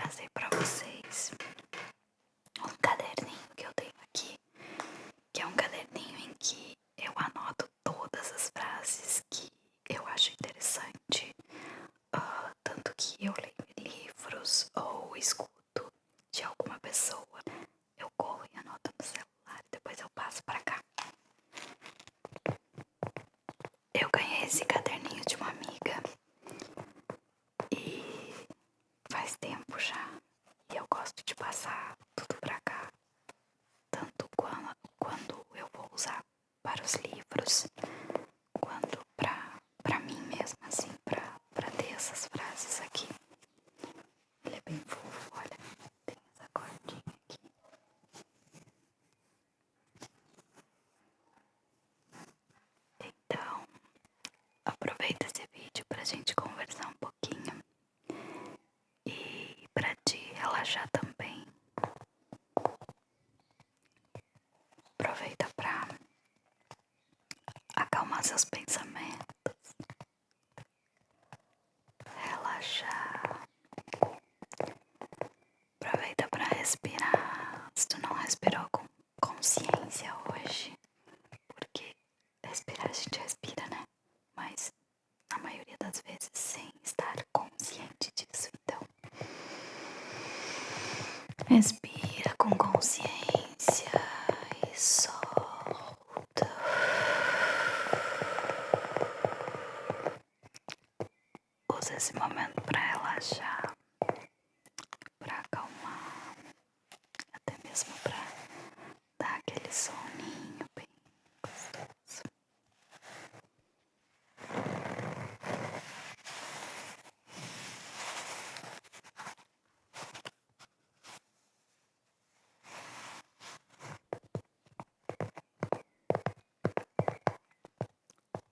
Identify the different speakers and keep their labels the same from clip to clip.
Speaker 1: trazer pra vocês um caderninho que eu tenho aqui, que é um caderninho em que eu anoto todas as frases que eu acho interessante, tanto que eu leio livros ou escuto de alguma pessoa, eu corro e anoto no celular e depois eu passo pra cá. Eu ganhei esse caderninho de uma amiga e faz tempo já, e eu gosto de passar tudo pra cá, tanto quando eu vou usar para os livros, quanto pra mim mesma, assim, pra ter essas frases aqui. Ele é bem fofo, olha, tem essa cordinha aqui. Então, aproveita esse vídeo pra gente conversar um pouquinho e pra te relaxar também. Aproveita pra acalmar seus pensamentos, relaxar. Aproveita pra respirar. Se tu não respirou com consciência hoje, porque respirar a gente respira, né? Mas na maioria das vezes sem estar consciente disso. Então, respira com consciência e solta. Usa esse momento pra relaxar, pra acalmar, até mesmo pra dar aquele soninho bem gostoso.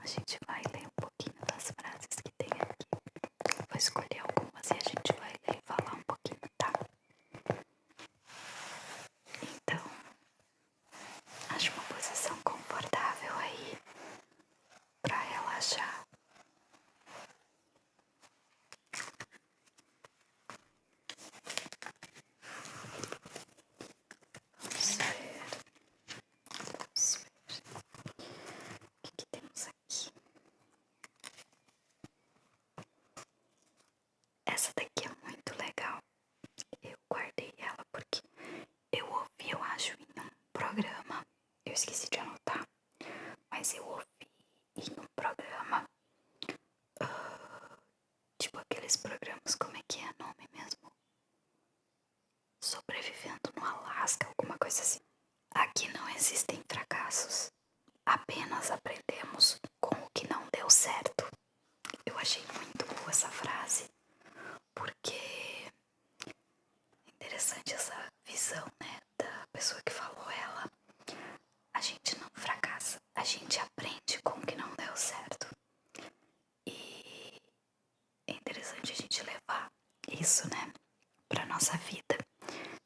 Speaker 1: A gente vai ler um pouquinho das frases que tem aqui. Vou escolher algumas e a gente vai ler e falar um pouquinho, tá? Então, ache uma posição confortável aí pra relaxar. Vamos ver. O que temos aqui? Essa daqui é muito legal. Eu guardei ela porque eu ouvi, eu acho, em um programa. Eu esqueci de anotar, mas eu ouvi em um programa, tipo aqueles programas, como é que é o nome mesmo? Sobrevivendo no Alasca, alguma coisa assim. Aqui não existem fracassos, apenas aprendemos com o que não deu certo. Eu achei muito boa essa frase, porque é interessante essa visão, né, da pessoa que falou ela. A gente não fracassa, a gente aprende com o que não deu certo. E é interessante a gente levar isso, né, pra nossa vida.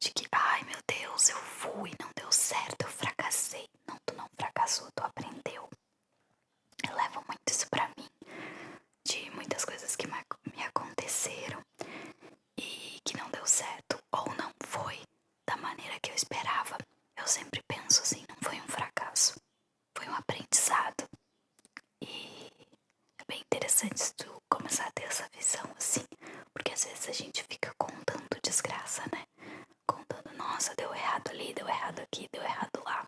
Speaker 1: De que, ai meu Deus, eu fui, não deu certo, eu fracassei. Não, tu não fracassou, tu aprendeu. Eu levo muito isso pra mim, de muitas coisas que me aconteceram e que não deu certo, ou não foi da maneira que eu esperava. Eu sempre penso assim, não foi um fracasso, foi um aprendizado. E é bem interessante se tu começar a ter essa visão assim, porque às vezes a gente fica contando desgraça, né? Contando, nossa, deu errado ali, deu errado aqui, deu errado lá.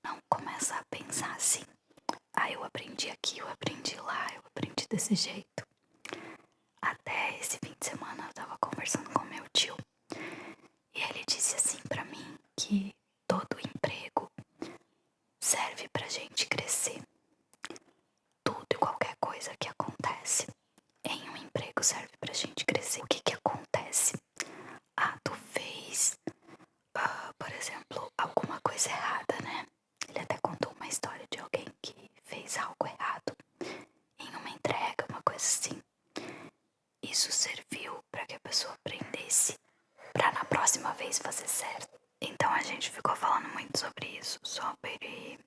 Speaker 1: Não, começa a pensar assim, ah, eu aprendi aqui, eu aprendi lá, eu aprendi desse jeito. Até esse fim de semana eu tava conversando com meu tio e ele disse assim pra mim que todo emprego serve pra gente crescer. Tudo e qualquer coisa que acontece em um emprego serve pra gente crescer. O que que acontece? Ah, tu fez, por exemplo, alguma coisa errada, né? Ele até contou uma história de alguém que fez algo errado em uma entrega, uma coisa assim. Isso serviu para que a pessoa aprendesse para na próxima vez fazer certo. Então a gente ficou falando muito sobre isso, sobre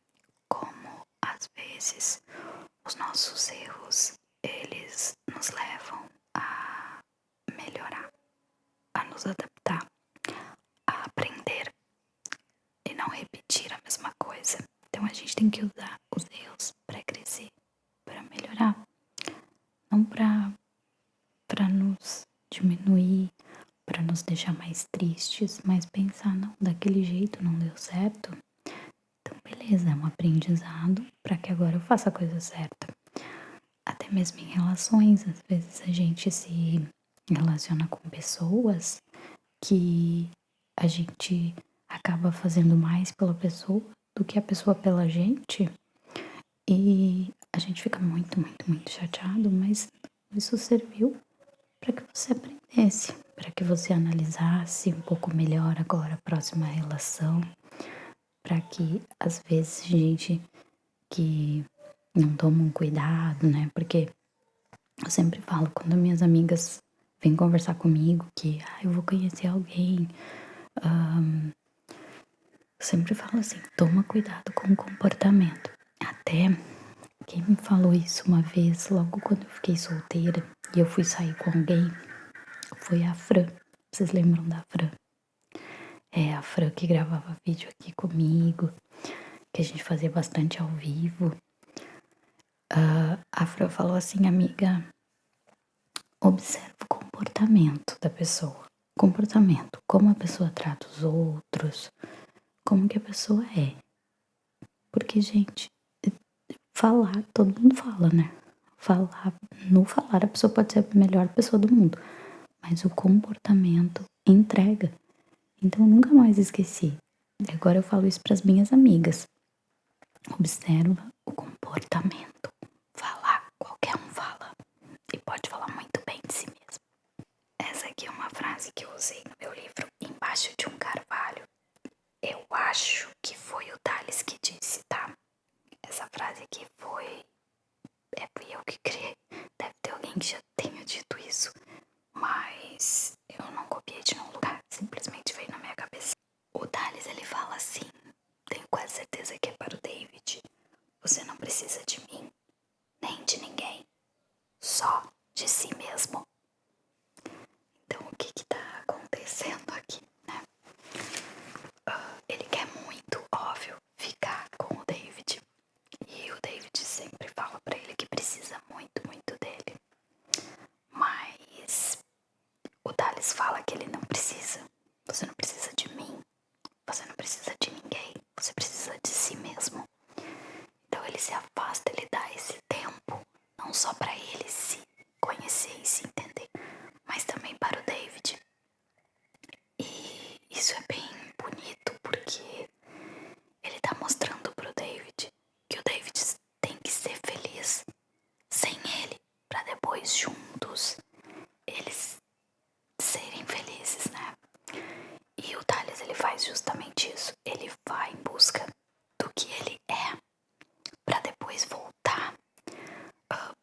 Speaker 1: como às vezes os nossos erros, eles nos levam a melhorar, a nos adaptar, a aprender e não repetir a mesma coisa. Então a gente tem que usar os erros para crescer, para melhorar, não para nos diminuir, para nos deixar mais tristes, mas pensar, não, daquele jeito não deu certo. Então beleza, é um aprendizado para que agora eu faça a coisa certa. Até mesmo em relações, às vezes a gente se relaciona com pessoas que a gente acaba fazendo mais pela pessoa do que a pessoa pela gente. E a gente fica muito, muito, muito chateado, mas isso serviu para que você aprendesse, para que você analisasse um pouco melhor agora a próxima relação, para que às vezes gente que não toma um cuidado, né? Porque eu sempre falo quando minhas amigas vêm conversar comigo que eu vou conhecer alguém, eu sempre falo assim, toma cuidado com o comportamento. Até quem me falou isso uma vez, logo quando eu fiquei solteira e eu fui sair com alguém, foi a Fran. Vocês lembram da Fran? É a Fran que gravava vídeo aqui comigo, que a gente fazia bastante ao vivo. A Fran falou assim, amiga, observa o comportamento da pessoa. Comportamento, como a pessoa trata os outros, como que a pessoa é. Porque, gente, falar, todo mundo fala, né? Falar, no falar, a pessoa pode ser a melhor pessoa do mundo. Mas o comportamento entrega. Então, eu nunca mais esqueci. E agora eu falo isso para as minhas amigas. Observa o comportamento. Falar, qualquer um fala. E pode falar muito bem de si mesmo. Essa aqui é uma frase que eu usei no meu livro, Embaixo de um Carvalho. Eu acho que foi o Tales que disse, tá? Essa frase aqui fui eu que criei. Deve ter alguém que já tenha dito isso. Mas eu não copiei de nenhum lugar. Simplesmente veio na minha cabeça. O Tales, ele fala assim, tenho quase certeza que é para o David. Você não precisa de mim, nem de ninguém. Só de si mesmo. Então o que tá acontecendo aqui, né? Ele quer muito, óbvio, ficar com o David. E o David sempre fala pra ele que precisa muito, muito dele. Mas o Thales fala que ele não precisa. Você não precisa de mim. Você não precisa de ninguém. Você precisa de si mesmo. Então ele se afasta, ele dá esse tempo. Não só pra ele se conhecer e se entender, mas também para o David. E isso é bem bonito porque ele tá mostrando pro David que o David tem que ser feliz sem ele, pra depois juntos eles serem felizes, né? E o Thales, ele faz justamente isso. Ele vai em busca do que ele é, pra depois voltar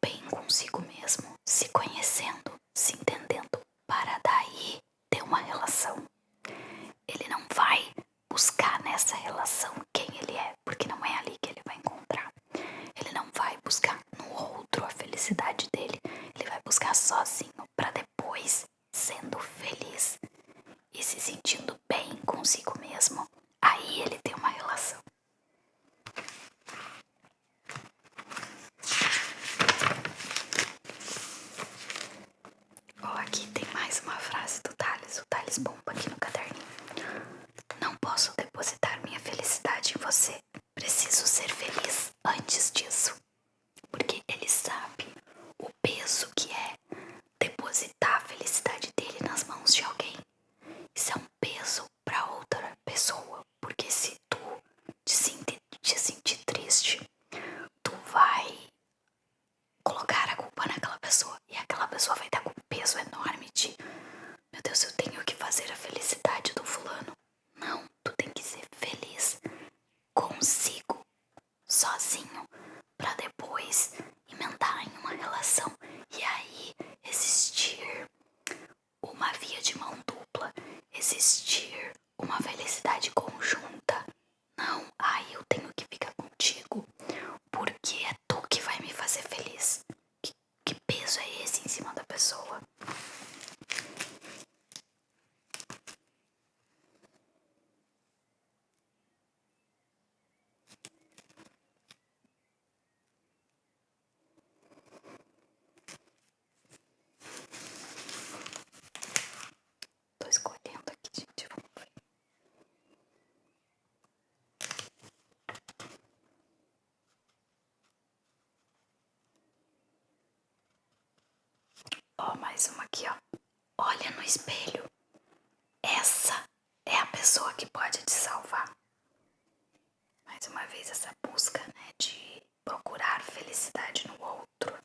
Speaker 1: bem consigo mesmo, se conhecendo, se entendendo, para daí ter uma relação. Ele não vai buscar nessa relação quem ele é, porque não é ali que ele vai encontrar. Ele não vai buscar no outro a felicidade dele. Ele vai buscar sozinho para depois, sendo feliz e se sentindo bem consigo mesmo, aí ele tem uma relação. Aqui tem mais uma frase do Thales. O Thales bomba aqui no caderninho. Não posso depositar minha felicidade em você. Preciso ser feliz antes disso. Porque ele sabe o peso que é depositar a felicidade dele nas mãos de alguém. Isso é um peso para outra pessoa. Porque se tu te sentir triste, tu vai colocar a culpa naquela pessoa. E aquela pessoa vai estar com um peso enorme de: meu Deus, eu tenho que fazer a felicidade do fulano. Não, tu tem que ser feliz consigo, sozinho, pra depois emendar em uma relação e aí existir uma via de mão dupla, existir uma felicidade conjunta. Não, aí eu tenho que ficar contigo porque é tu que vai me fazer feliz. Que peso é esse em cima da pessoa? espelho. Essa é a pessoa que pode te salvar. Mais uma vez, essa busca, né, de procurar felicidade no outro.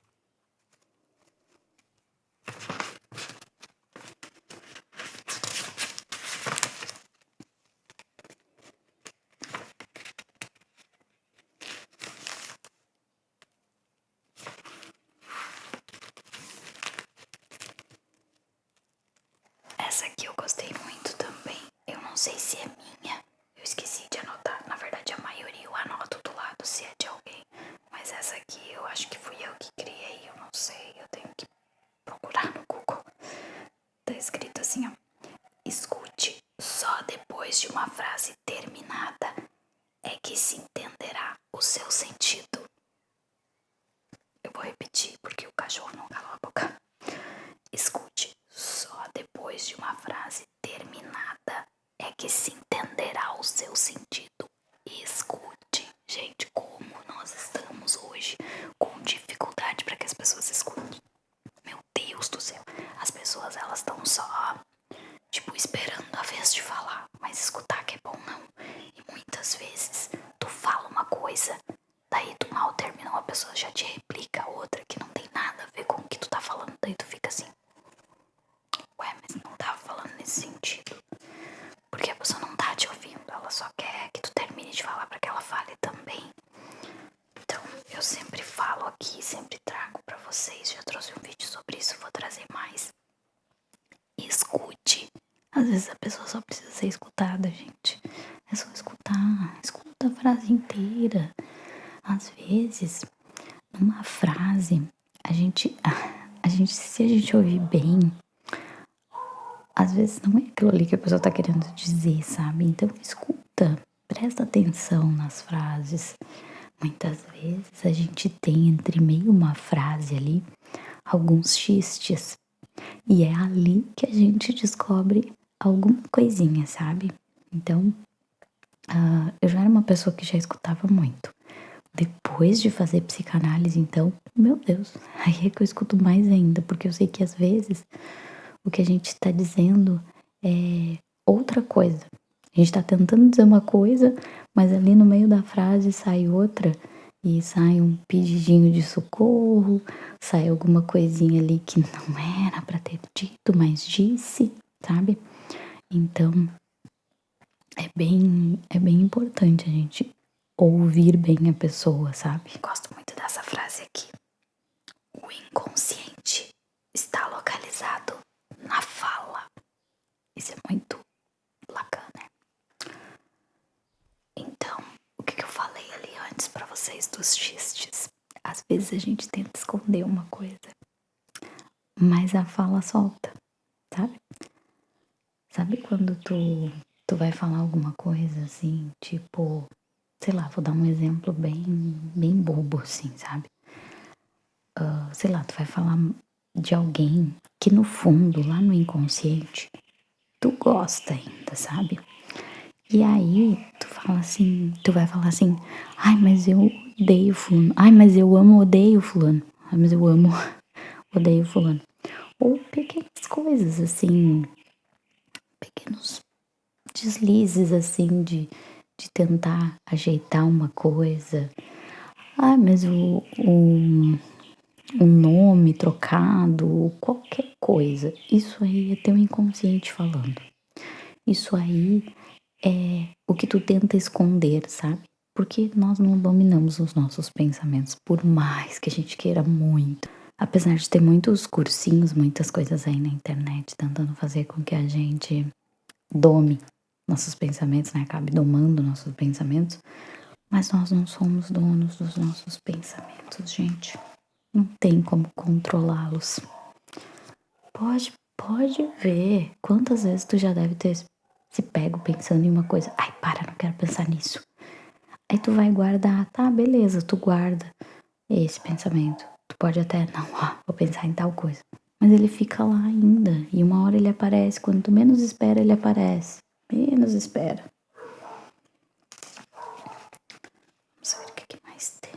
Speaker 1: Essa aqui eu gostei muito também. Eu não sei se é minha. Eu esqueci de anotar. Na verdade, a maioria eu anoto do lado se é de alguém. Mas essa aqui eu acho que fui eu que criei. Eu não sei. Eu tenho que procurar no Google. Tá escrito assim, ó. Escute, só depois de uma frase terminada é que se entenderá o seu sentido. Eu vou repetir porque o cachorro não cala a boca. Escute, só depois de uma frase terminada é que se entenderá o seu sentido. Escute. Gente, como nós estamos hoje com dificuldade para que as pessoas escutem. Meu Deus do céu. As pessoas, elas estão só, tipo, esperando a vez de falar. Mas escutar que é bom, não. E muitas vezes tu fala uma coisa, daí tu mal terminou, a pessoa já te replica outra que não tem nada a ver com o que tu tá falando. Daí tu fica assim, ué, mas não tava falando nesse sentido. Porque a pessoa não tá te ouvindo, ela só quer que tu termine de falar pra que ela fale também. Então, eu sempre falo aqui, sempre trago pra vocês. Já trouxe um vídeo sobre isso, vou trazer mais. Escute. Às vezes a pessoa só precisa ser escutada, gente. É só escutar. Escuta a frase inteira. Às vezes, numa frase, se a gente ouvir bem, às vezes não é aquilo ali que a pessoa tá querendo dizer, sabe? Então escuta, presta atenção nas frases. Muitas vezes a gente tem entre meio uma frase ali, alguns xistes. E é ali que a gente descobre alguma coisinha, sabe? Então, eu já era uma pessoa que já escutava muito. Depois de fazer psicanálise, então, meu Deus, aí é que eu escuto mais ainda, porque eu sei que às vezes o que a gente tá dizendo é outra coisa. A gente tá tentando dizer uma coisa, mas ali no meio da frase sai outra. E sai um pedidinho de socorro, sai alguma coisinha ali que não era pra ter dito, mas disse, sabe? Então, é bem importante a gente ouvir bem a pessoa, sabe? Gosto muito dessa frase aqui. O inconsciente está localizado na fala. Isso é muito bacana. Então, o que eu falei ali antes pra vocês dos xistes? Às vezes a gente tenta esconder uma coisa, mas a fala solta, sabe? Sabe quando tu vai falar alguma coisa assim, tipo, sei lá, vou dar um exemplo bem bobo assim, sabe? Sei lá, tu vai falar de alguém que no fundo, lá no inconsciente, tu gosta ainda, sabe? E aí, tu vai falar assim, ai, mas eu odeio fulano, ai, mas eu amo, odeio fulano, ai, mas eu amo, odeio fulano. Ou pequenas coisas assim, pequenos deslizes assim de tentar ajeitar uma coisa. Ah, mas um nome trocado, qualquer coisa. Isso aí é teu inconsciente falando. Isso aí é o que tu tenta esconder, sabe? Porque nós não dominamos os nossos pensamentos, por mais que a gente queira muito. Apesar de ter muitos cursinhos, muitas coisas aí na internet tentando fazer com que a gente dome nossos pensamentos, né? Acabe domando nossos pensamentos. Mas nós não somos donos dos nossos pensamentos, gente. Não tem como controlá-los. Pode ver quantas vezes tu já deve ter se pego pensando em uma coisa. Ai, para, não quero pensar nisso. Aí tu vai guardar, tá, beleza, tu guarda esse pensamento. Tu pode até, não, vou pensar em tal coisa. Mas ele fica lá ainda. E uma hora ele aparece. Quando tu menos espera, ele aparece. Menos espera. Vamos ver o que mais tem.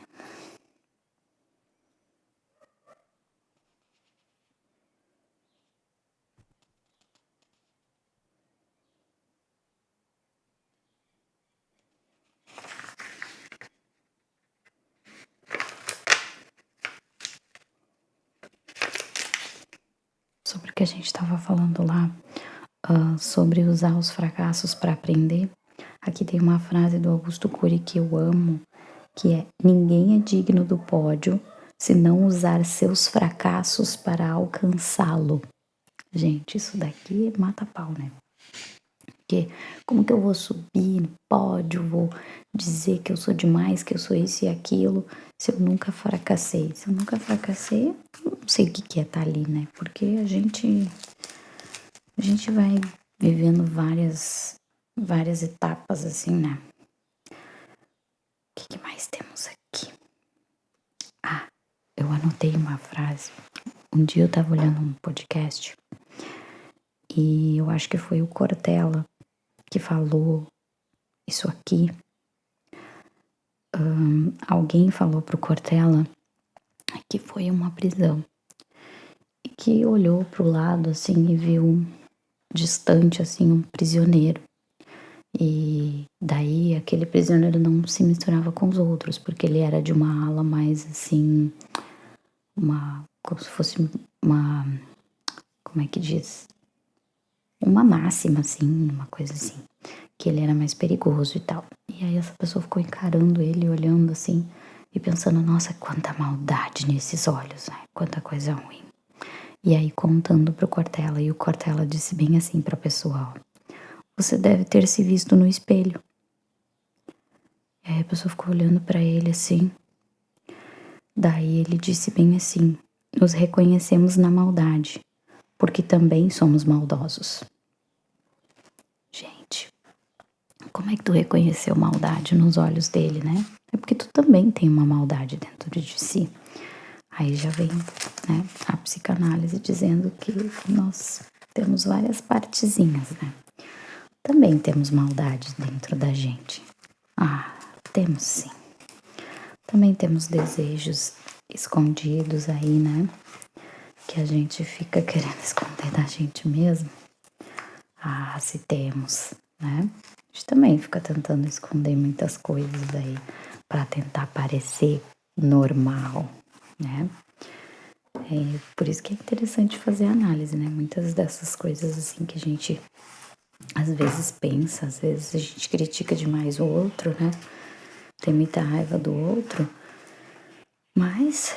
Speaker 1: sobre o que a gente estava falando lá, sobre usar os fracassos para aprender. Aqui tem uma frase do Augusto Cury que eu amo, que é: ninguém é digno do pódio se não usar seus fracassos para alcançá-lo. Gente, isso daqui mata pau, né? Porque como que eu vou subir no pódio, vou dizer que eu sou demais, que eu sou isso e aquilo, se eu nunca fracassei? Se eu nunca fracassei, eu não sei o que que é estar ali, né? Porque a gente vai vivendo várias etapas assim, né? O que que mais temos aqui? Ah, eu anotei uma frase. Um dia eu tava olhando um podcast e eu acho que foi o Cortella que falou isso aqui. Alguém falou pro Cortella que foi uma prisão e que olhou pro lado assim e viu distante assim um prisioneiro. E daí aquele prisioneiro não se misturava com os outros, porque ele era de uma ala mais assim, como se fosse uma, como é que diz? Uma máxima assim, uma coisa assim, que ele era mais perigoso e tal. E aí essa pessoa ficou encarando ele, olhando assim e pensando: nossa, quanta maldade nesses olhos, né? Quanta coisa ruim. E aí contando pro Cortella, e o Cortella disse bem assim pra pessoa: ó, você deve ter se visto no espelho. E aí a pessoa ficou olhando pra ele assim. Daí ele disse bem assim: nos reconhecemos na maldade, porque também somos maldosos. Gente, como é que tu reconheceu maldade nos olhos dele, né? É porque tu também tem uma maldade dentro de si. Aí já vem, né, a psicanálise dizendo que nós temos várias partezinhas, né? Também temos maldades dentro da gente. Ah, temos sim. Também temos desejos escondidos aí, né? Que a gente fica querendo esconder da gente mesmo. Ah, se temos, né? A gente também fica tentando esconder muitas coisas aí para tentar parecer normal, né? É por isso que é interessante fazer análise, né? Muitas dessas coisas assim que a gente às vezes pensa, às vezes a gente critica demais o outro, né? Tem muita raiva do outro, mas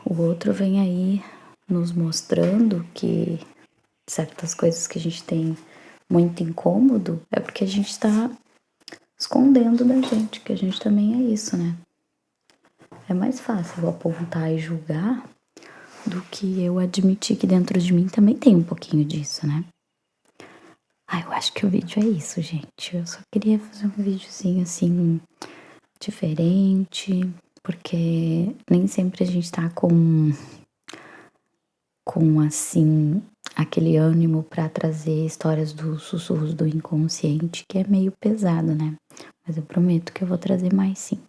Speaker 1: o outro vem aí nos mostrando que certas coisas que a gente tem muito incômodo é porque a gente tá escondendo da gente, que a gente também é isso, né? É mais fácil eu apontar e julgar do que eu admitir que dentro de mim também tem um pouquinho disso, né? Ah, eu acho que o vídeo é isso, gente. Eu só queria fazer um videozinho assim, diferente, porque nem sempre a gente tá com assim, aquele ânimo pra trazer histórias dos sussurros do inconsciente, que é meio pesado, né? Mas eu prometo que eu vou trazer mais sim.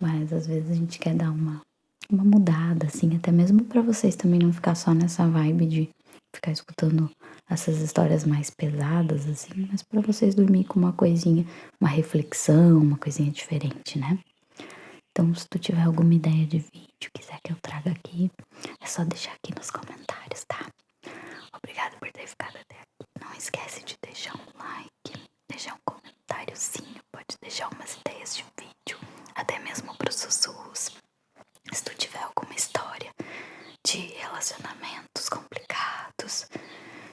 Speaker 1: Mas às vezes a gente quer dar uma mudada, assim, até mesmo pra vocês também não ficar só nessa vibe de ficar escutando essas histórias mais pesadas, assim, mas pra vocês dormir com uma coisinha, uma reflexão, uma coisinha diferente, né? Então, se tu tiver alguma ideia de vídeo, quiser que eu traga aqui, é só deixar aqui nos comentários, tá? Obrigada por ter ficado até aqui. Não esquece de deixar um like, deixar um comentáriozinho, pode deixar umas ideias de vídeo, até mesmo pros sussurros. Se tu tiver alguma história de relacionamentos complicados,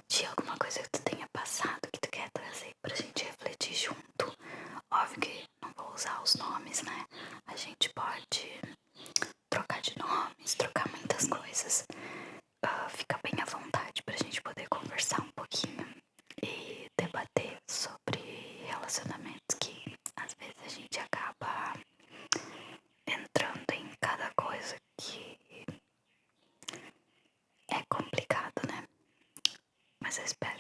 Speaker 1: de alguma coisa que tu tenha passado, que tu quer trazer pra gente refletir junto, óbvio que não vou usar os nomes, né? A gente pode trocar de nomes, trocar muitas coisas. Fica bem à vontade pra gente poder conversar um pouquinho e debater sobre relacionamentos que às vezes a gente acaba entrando em cada coisa que é complicado, né? Mas eu espero